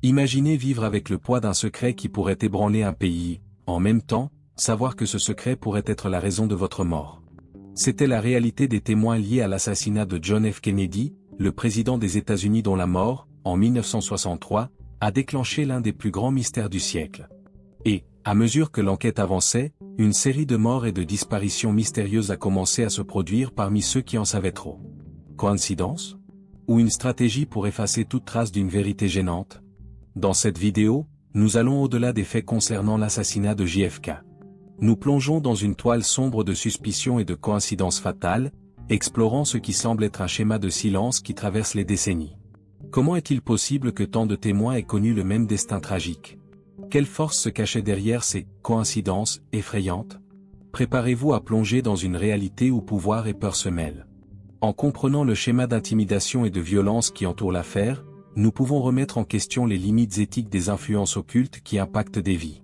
Imaginez vivre avec le poids d'un secret qui pourrait ébranler un pays, en même temps, savoir que ce secret pourrait être la raison de votre mort. C'était la réalité des témoins liés à l'assassinat de John F. Kennedy, le président des États-Unis dont la mort, en 1963, a déclenché l'un des plus grands mystères du siècle. Et, à mesure que l'enquête avançait, une série de morts et de disparitions mystérieuses a commencé à se produire parmi ceux qui en savaient trop. Coïncidence? Ou une stratégie pour effacer toute trace d'une vérité gênante? Dans cette vidéo, nous allons au-delà des faits concernant l'assassinat de JFK. Nous plongeons dans une toile sombre de suspicions et de coïncidences fatales, explorant ce qui semble être un schéma de silence qui traverse les décennies. Comment est-il possible que tant de témoins aient connu le même destin tragique? Quelle force se cachait derrière ces coïncidences effrayantes? Préparez-vous à plonger dans une réalité où pouvoir et peur se mêlent. En comprenant le schéma d'intimidation et de violence qui entoure l'affaire, nous pouvons remettre en question les limites éthiques des influences occultes qui impactent des vies.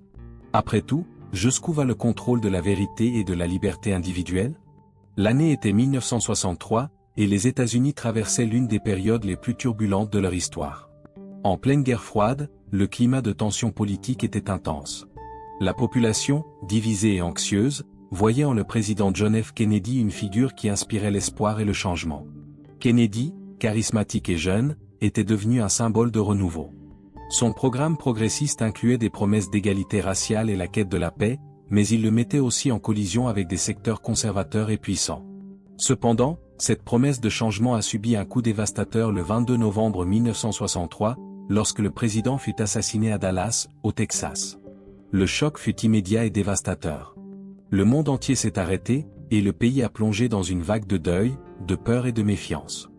Après tout, jusqu'où va le contrôle de la vérité et de la liberté individuelle? L'année était 1963, et les États-Unis traversaient l'une des périodes les plus turbulentes de leur histoire. En pleine guerre froide, le climat de tension politique était intense. La population, divisée et anxieuse, voyait en le président John F. Kennedy une figure qui inspirait l'espoir et le changement. Kennedy, charismatique et jeune, était devenu un symbole de renouveau. Son programme progressiste incluait des promesses d'égalité raciale et la quête de la paix, mais il le mettait aussi en collision avec des secteurs conservateurs et puissants. Cependant, cette promesse de changement a subi un coup dévastateur le 22 novembre 1963, lorsque le président fut assassiné à Dallas, au Texas. Le choc fut immédiat et dévastateur. Le monde entier s'est arrêté, et le pays a plongé dans une vague de deuil, de peur et de méfiance.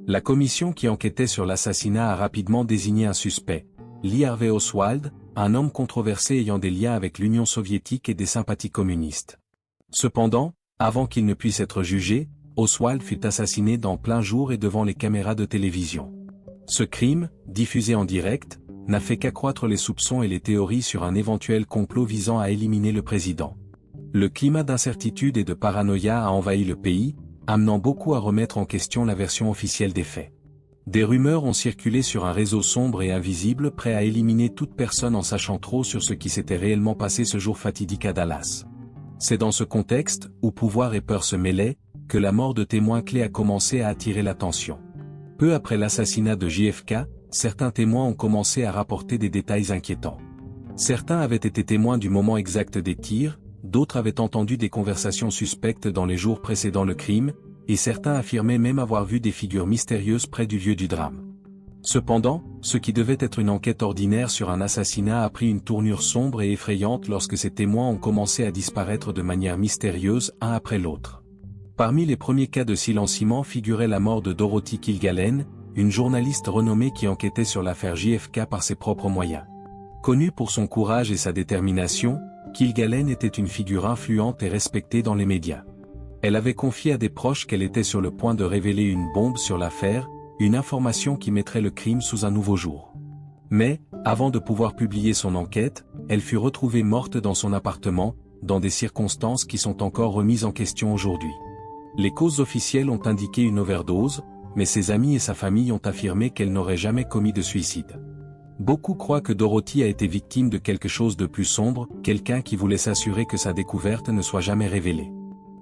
La commission qui enquêtait sur l'assassinat a rapidement désigné un suspect, Lee Harvey Oswald, un homme controversé ayant des liens avec l'Union soviétique et des sympathies communistes. Cependant, avant qu'il ne puisse être jugé, Oswald fut assassiné dans plein jour et devant les caméras de télévision. Ce crime, diffusé en direct, n'a fait qu'accroître les soupçons et les théories sur un éventuel complot visant à éliminer le président. Le climat d'incertitude et de paranoïa a envahi le pays, amenant beaucoup à remettre en question la version officielle des faits. Des rumeurs ont circulé sur un réseau sombre et invisible prêt à éliminer toute personne en sachant trop sur ce qui s'était réellement passé ce jour fatidique à Dallas. C'est dans ce contexte, où pouvoir et peur se mêlaient, que la mort de témoins clés a commencé à attirer l'attention. Peu après l'assassinat de JFK, certains témoins ont commencé à rapporter des détails inquiétants. Certains avaient été témoins du moment exact des tirs, d'autres avaient entendu des conversations suspectes dans les jours précédant le crime, et certains affirmaient même avoir vu des figures mystérieuses près du lieu du drame. Cependant, ce qui devait être une enquête ordinaire sur un assassinat a pris une tournure sombre et effrayante lorsque ces témoins ont commencé à disparaître de manière mystérieuse un après l'autre. Parmi les premiers cas de silenciement figurait la mort de Dorothy Kilgallen, une journaliste renommée qui enquêtait sur l'affaire JFK par ses propres moyens. Connue pour son courage et sa détermination, Kilgallen était une figure influente et respectée dans les médias. Elle avait confié à des proches qu'elle était sur le point de révéler une bombe sur l'affaire, une information qui mettrait le crime sous un nouveau jour. Mais, avant de pouvoir publier son enquête, elle fut retrouvée morte dans son appartement, dans des circonstances qui sont encore remises en question aujourd'hui. Les causes officielles ont indiqué une overdose, mais ses amis et sa famille ont affirmé qu'elle n'aurait jamais commis de suicide. Beaucoup croient que Dorothy a été victime de quelque chose de plus sombre, quelqu'un qui voulait s'assurer que sa découverte ne soit jamais révélée.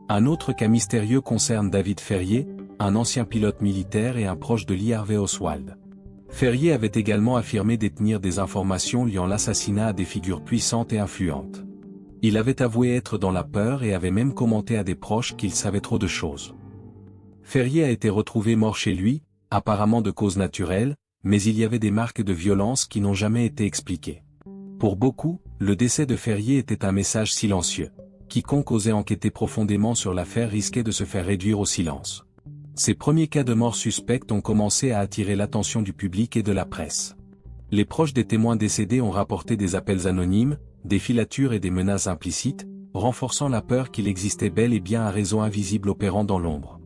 Un autre cas mystérieux concerne David Ferrier, un ancien pilote militaire et un proche de Lee Harvey Oswald. Ferrier avait également affirmé détenir des informations liant l'assassinat à des figures puissantes et influentes. Il avait avoué être dans la peur et avait même commenté à des proches qu'il savait trop de choses. Ferrier a été retrouvé mort chez lui, apparemment de cause naturelle, mais il y avait des marques de violence qui n'ont jamais été expliquées. Pour beaucoup, le décès de Ferrier était un message silencieux. Quiconque osait enquêter profondément sur l'affaire risquait de se faire réduire au silence. Ces premiers cas de mort suspectes ont commencé à attirer l'attention du public et de la presse. Les proches des témoins décédés ont rapporté des appels anonymes, des filatures et des menaces implicites, renforçant la peur qu'il existait bel et bien un réseau invisible opérant dans l'ombre.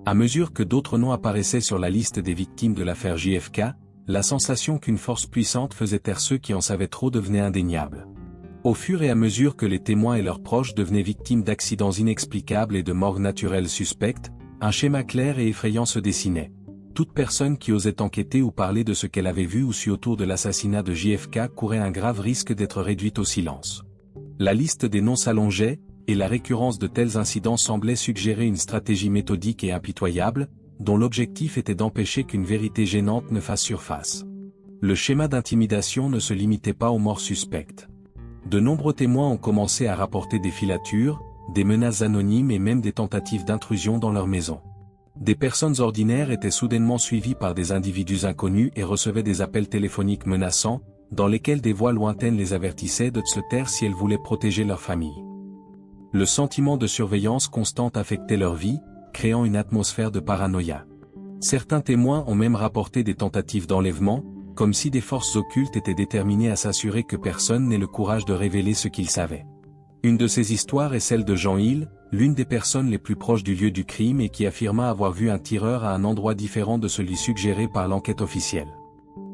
À mesure que d'autres noms apparaissaient sur la liste des victimes de l'affaire JFK, la sensation qu'une force puissante faisait taire ceux qui en savaient trop devenait indéniable. Au fur et à mesure que les témoins et leurs proches devenaient victimes d'accidents inexplicables et de morts naturelles suspectes, un schéma clair et effrayant se dessinait. Toute personne qui osait enquêter ou parler de ce qu'elle avait vu ou su autour de l'assassinat de JFK courait un grave risque d'être réduite au silence. La liste des noms s'allongeait, et la récurrence de tels incidents semblait suggérer une stratégie méthodique et impitoyable, dont l'objectif était d'empêcher qu'une vérité gênante ne fasse surface. Le schéma d'intimidation ne se limitait pas aux morts suspectes. De nombreux témoins ont commencé à rapporter des filatures, des menaces anonymes et même des tentatives d'intrusion dans leur maison. Des personnes ordinaires étaient soudainement suivies par des individus inconnus et recevaient des appels téléphoniques menaçants, dans lesquels des voix lointaines les avertissaient de se taire si elles voulaient protéger leur famille. Le sentiment de surveillance constante affectait leur vie, créant une atmosphère de paranoïa. Certains témoins ont même rapporté des tentatives d'enlèvement, comme si des forces occultes étaient déterminées à s'assurer que personne n'ait le courage de révéler ce qu'ils savaient. Une de ces histoires est celle de Jean Hill, l'une des personnes les plus proches du lieu du crime et qui affirma avoir vu un tireur à un endroit différent de celui suggéré par l'enquête officielle.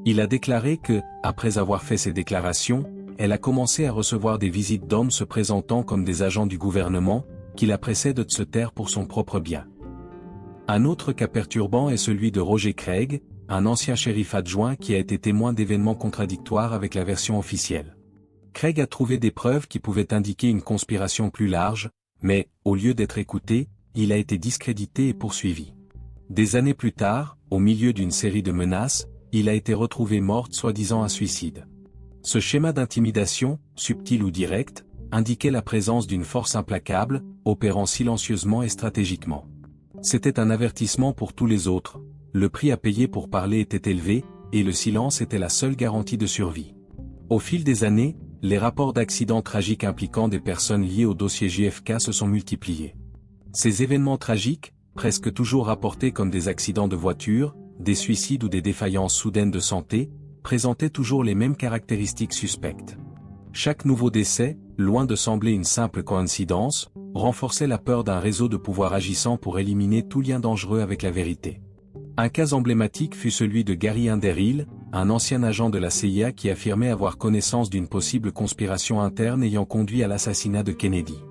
Il a déclaré que, après avoir fait ces déclarations, elle a commencé à recevoir des visites d'hommes se présentant comme des agents du gouvernement, qui la pressaient de se taire pour son propre bien. Un autre cas perturbant est celui de Roger Craig, un ancien shérif adjoint qui a été témoin d'événements contradictoires avec la version officielle. Craig a trouvé des preuves qui pouvaient indiquer une conspiration plus large, mais, au lieu d'être écouté, il a été discrédité et poursuivi. Des années plus tard, au milieu d'une série de menaces, il a été retrouvé mort soi-disant un suicide. Ce schéma d'intimidation, subtil ou direct, indiquait la présence d'une force implacable, opérant silencieusement et stratégiquement. C'était un avertissement pour tous les autres, le prix à payer pour parler était élevé, et le silence était la seule garantie de survie. Au fil des années, les rapports d'accidents tragiques impliquant des personnes liées au dossier JFK se sont multipliés. Ces événements tragiques, presque toujours rapportés comme des accidents de voiture, des suicides ou des défaillances soudaines de santé, présentaient toujours les mêmes caractéristiques suspectes. Chaque nouveau décès, loin de sembler une simple coïncidence, renforçait la peur d'un réseau de pouvoir agissant pour éliminer tout lien dangereux avec la vérité. Un cas emblématique fut celui de Gary Underhill, un ancien agent de la CIA qui affirmait avoir connaissance d'une possible conspiration interne ayant conduit à l'assassinat de Kennedy.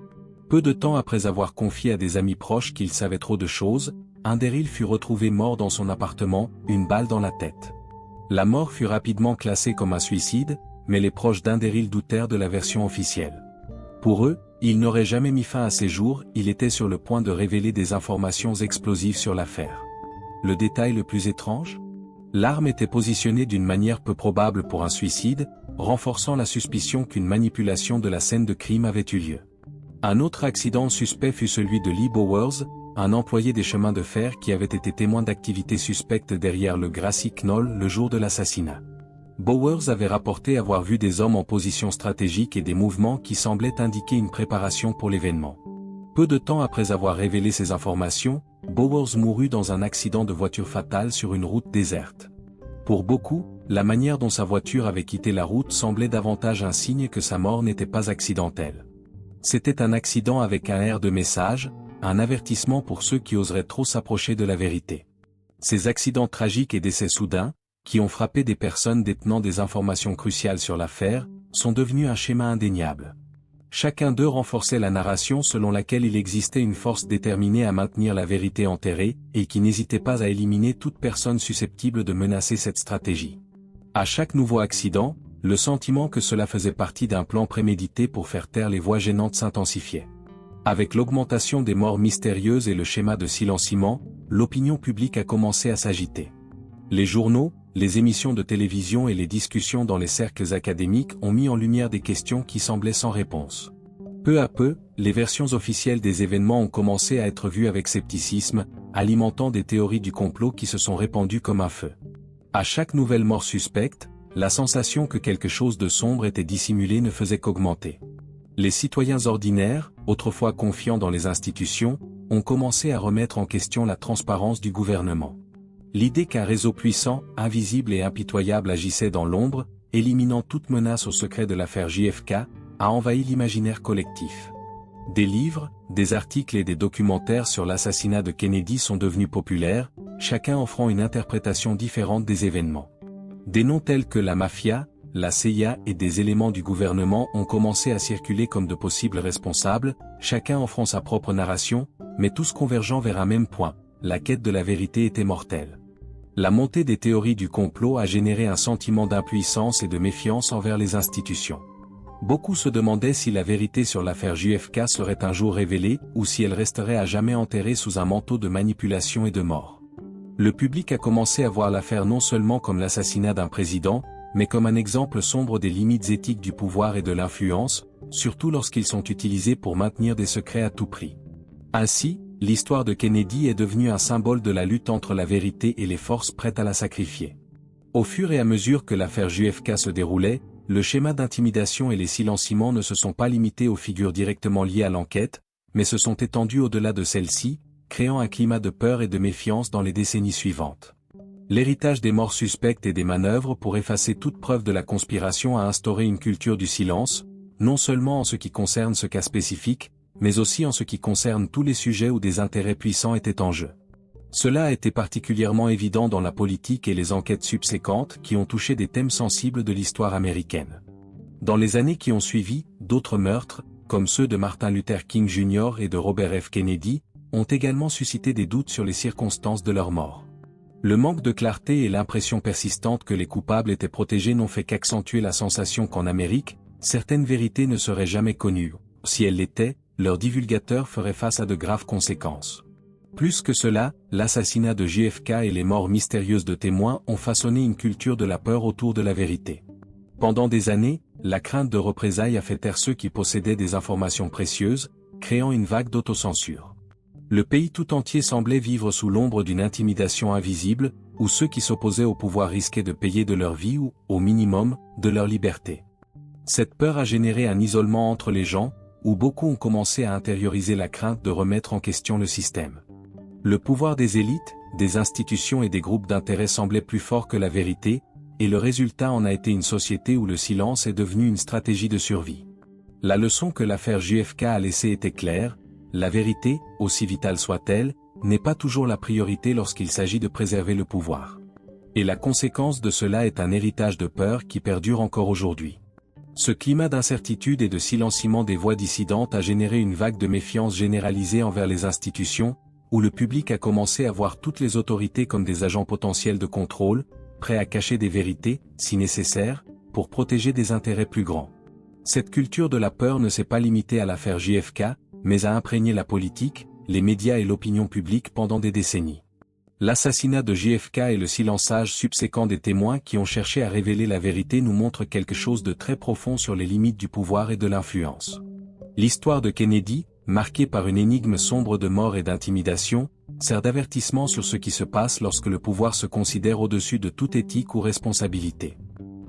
Peu de temps après avoir confié à des amis proches qu'il savait trop de choses, Underhill fut retrouvé mort dans son appartement, une balle dans la tête. La mort fut rapidement classée comme un suicide, mais les proches d'Underhill doutèrent de la version officielle. Pour eux, il n'aurait jamais mis fin à ses jours, il était sur le point de révéler des informations explosives sur l'affaire. Le détail le plus étrange ? L'arme était positionnée d'une manière peu probable pour un suicide, renforçant la suspicion qu'une manipulation de la scène de crime avait eu lieu. Un autre accident suspect fut celui de Lee Bowers, un employé des chemins de fer qui avait été témoin d'activités suspectes derrière le Grassy Knoll le jour de l'assassinat. Bowers avait rapporté avoir vu des hommes en position stratégique et des mouvements qui semblaient indiquer une préparation pour l'événement. Peu de temps après avoir révélé ces informations, Bowers mourut dans un accident de voiture fatal sur une route déserte. Pour beaucoup, la manière dont sa voiture avait quitté la route semblait davantage un signe que sa mort n'était pas accidentelle. C'était un accident avec un air de message, un avertissement pour ceux qui oseraient trop s'approcher de la vérité. Ces accidents tragiques et décès soudains, qui ont frappé des personnes détenant des informations cruciales sur l'affaire, sont devenus un schéma indéniable. Chacun d'eux renforçait la narration selon laquelle il existait une force déterminée à maintenir la vérité enterrée, et qui n'hésitait pas à éliminer toute personne susceptible de menacer cette stratégie. À chaque nouveau accident, le sentiment que cela faisait partie d'un plan prémédité pour faire taire les voix gênantes s'intensifiait. Avec l'augmentation des morts mystérieuses et le schéma de silenciement, l'opinion publique a commencé à s'agiter. Les journaux, les émissions de télévision et les discussions dans les cercles académiques ont mis en lumière des questions qui semblaient sans réponse. Peu à peu, les versions officielles des événements ont commencé à être vues avec scepticisme, alimentant des théories du complot qui se sont répandues comme un feu. À chaque nouvelle mort suspecte, la sensation que quelque chose de sombre était dissimulé ne faisait qu'augmenter. Les citoyens ordinaires, autrefois confiants dans les institutions, ont commencé à remettre en question la transparence du gouvernement. L'idée qu'un réseau puissant, invisible et impitoyable agissait dans l'ombre, éliminant toute menace au secret de l'affaire JFK, a envahi l'imaginaire collectif. Des livres, des articles et des documentaires sur l'assassinat de Kennedy sont devenus populaires, chacun offrant une interprétation différente des événements. Des noms tels que la mafia, la CIA et des éléments du gouvernement ont commencé à circuler comme de possibles responsables, chacun offrant sa propre narration, mais tous convergeant vers un même point, la quête de la vérité était mortelle. La montée des théories du complot a généré un sentiment d'impuissance et de méfiance envers les institutions. Beaucoup se demandaient si la vérité sur l'affaire JFK serait un jour révélée ou si elle resterait à jamais enterrée sous un manteau de manipulation et de mort. Le public a commencé à voir l'affaire non seulement comme l'assassinat d'un président, mais comme un exemple sombre des limites éthiques du pouvoir et de l'influence, surtout lorsqu'ils sont utilisés pour maintenir des secrets à tout prix. Ainsi, l'histoire de Kennedy est devenue un symbole de la lutte entre la vérité et les forces prêtes à la sacrifier. Au fur et à mesure que l'affaire JFK se déroulait, le schéma d'intimidation et les silenciements ne se sont pas limités aux figures directement liées à l'enquête, mais se sont étendus au-delà de celle-ci, créant un climat de peur et de méfiance dans les décennies suivantes. L'héritage des morts suspectes et des manœuvres pour effacer toute preuve de la conspiration a instauré une culture du silence, non seulement en ce qui concerne ce cas spécifique, mais aussi en ce qui concerne tous les sujets où des intérêts puissants étaient en jeu. Cela a été particulièrement évident dans la politique et les enquêtes subséquentes qui ont touché des thèmes sensibles de l'histoire américaine. Dans les années qui ont suivi, d'autres meurtres, comme ceux de Martin Luther King Jr. et de Robert F. Kennedy, ont également suscité des doutes sur les circonstances de leur mort. Le manque de clarté et l'impression persistante que les coupables étaient protégés n'ont fait qu'accentuer la sensation qu'en Amérique, certaines vérités ne seraient jamais connues. Si elles l'étaient, leurs divulgateurs feraient face à de graves conséquences. Plus que cela, l'assassinat de JFK et les morts mystérieuses de témoins ont façonné une culture de la peur autour de la vérité. Pendant des années, la crainte de représailles a fait taire ceux qui possédaient des informations précieuses, créant une vague d'autocensure. Le pays tout entier semblait vivre sous l'ombre d'une intimidation invisible, où ceux qui s'opposaient au pouvoir risquaient de payer de leur vie ou, au minimum, de leur liberté. Cette peur a généré un isolement entre les gens, où beaucoup ont commencé à intérioriser la crainte de remettre en question le système. Le pouvoir des élites, des institutions et des groupes d'intérêt semblait plus fort que la vérité, et le résultat en a été une société où le silence est devenu une stratégie de survie. La leçon que l'affaire JFK a laissée était claire, la vérité, aussi vitale soit-elle, n'est pas toujours la priorité lorsqu'il s'agit de préserver le pouvoir. Et la conséquence de cela est un héritage de peur qui perdure encore aujourd'hui. Ce climat d'incertitude et de silenciement des voix dissidentes a généré une vague de méfiance généralisée envers les institutions, où le public a commencé à voir toutes les autorités comme des agents potentiels de contrôle, prêts à cacher des vérités, si nécessaire, pour protéger des intérêts plus grands. Cette culture de la peur ne s'est pas limitée à l'affaire JFK, mais a imprégné la politique, les médias et l'opinion publique pendant des décennies. L'assassinat de JFK et le silençage subséquent des témoins qui ont cherché à révéler la vérité nous montrent quelque chose de très profond sur les limites du pouvoir et de l'influence. L'histoire de Kennedy, marquée par une énigme sombre de mort et d'intimidation, sert d'avertissement sur ce qui se passe lorsque le pouvoir se considère au-dessus de toute éthique ou responsabilité.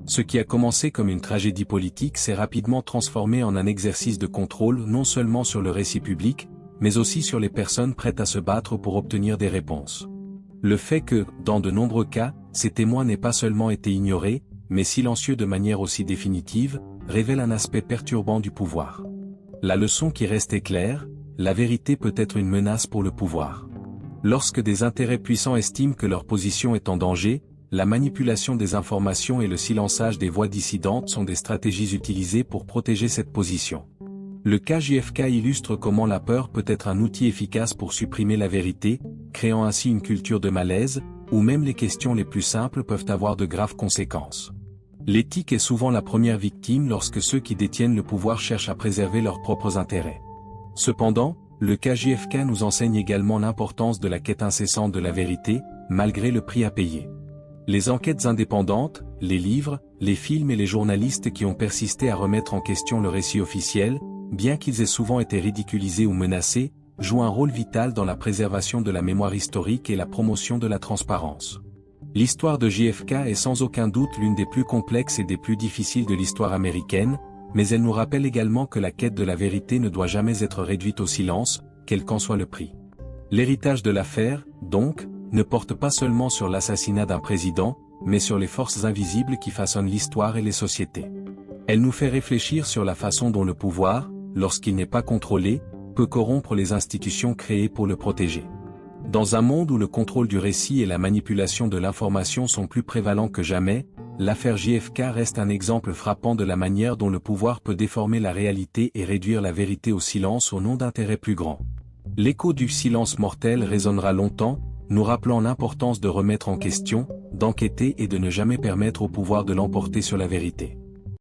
Ce qui a commencé comme une tragédie politique s'est rapidement transformé en un exercice de contrôle non seulement sur le récit public, mais aussi sur les personnes prêtes à se battre pour obtenir des réponses. Le fait que, dans de nombreux cas, ces témoins n'aient pas seulement été ignorés, mais silencieux de manière aussi définitive, révèle un aspect perturbant du pouvoir. La leçon qui reste est claire, la vérité peut être une menace pour le pouvoir. Lorsque des intérêts puissants estiment que leur position est en danger, la manipulation des informations et le silençage des voix dissidentes sont des stratégies utilisées pour protéger cette position. Le cas JFK illustre comment la peur peut être un outil efficace pour supprimer la vérité, créant ainsi une culture de malaise, où même les questions les plus simples peuvent avoir de graves conséquences. L'éthique est souvent la première victime lorsque ceux qui détiennent le pouvoir cherchent à préserver leurs propres intérêts. Cependant, le cas JFK nous enseigne également l'importance de la quête incessante de la vérité, malgré le prix à payer. Les enquêtes indépendantes, les livres, les films et les journalistes qui ont persisté à remettre en question le récit officiel, bien qu'ils aient souvent été ridiculisés ou menacés, jouent un rôle vital dans la préservation de la mémoire historique et la promotion de la transparence. L'histoire de JFK est sans aucun doute l'une des plus complexes et des plus difficiles de l'histoire américaine, mais elle nous rappelle également que la quête de la vérité ne doit jamais être réduite au silence, quel qu'en soit le prix. L'héritage de l'affaire, donc, ne porte pas seulement sur l'assassinat d'un président, mais sur les forces invisibles qui façonnent l'histoire et les sociétés. Elle nous fait réfléchir sur la façon dont le pouvoir, lorsqu'il n'est pas contrôlé, peut corrompre les institutions créées pour le protéger. Dans un monde où le contrôle du récit et la manipulation de l'information sont plus prévalents que jamais, l'affaire JFK reste un exemple frappant de la manière dont le pouvoir peut déformer la réalité et réduire la vérité au silence au nom d'intérêts plus grands. L'écho du silence mortel résonnera longtemps, nous rappelant l'importance de remettre en question, d'enquêter et de ne jamais permettre au pouvoir de l'emporter sur la vérité.